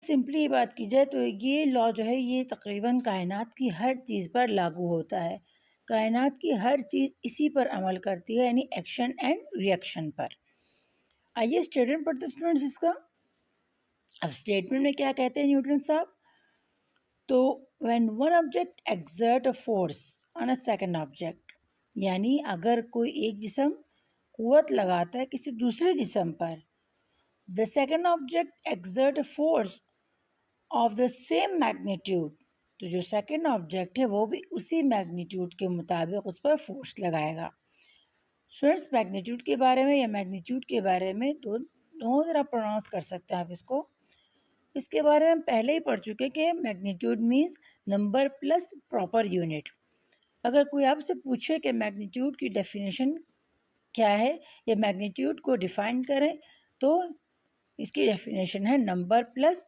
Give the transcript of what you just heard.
Simply बात की जाए तो ये लॉ जो है ये तकरीबन कायनात की हर चीज़ पर लागू होता है। कायनात की हर चीज़ इसी पर अमल करती है, यानी एक्शन एंड रिएक्शन पर। आइए स्टेटमेंट पढ़ते हैं स्टूडेंट्स इसका। अब स्टेटमेंट में क्या कहते हैं न्यूटन साहब? तो when one object exert a force on a second object, यानी अगर कोई एक जिस्म कुव्वत लगाता है किसी दूसरे जिस्म पर, the second object exert a force of the same magnitude, तो जो सेकंड ऑब्जेक्ट है वो भी उसी मैग्नीट्यूड के मुताबिक उस पर फोर्स लगाएगा। स्टूडेंट्स मैग्नीट्यूड के बारे में या मैग्नीट्यूड के बारे में दोनों तरह प्रोनाउंस कर सकते हैं आप इसको। इसके बारे में हम पहले ही पढ़ चुके कि magnitude means number plus proper unit. अगर कोई आपसे पूछे कि मैग्नीट्यूड की डेफिनेशन क्या है या मैग्नीट्यूड को डिफाइन करें, तो इसकी डेफिनेशन है नंबर प्लस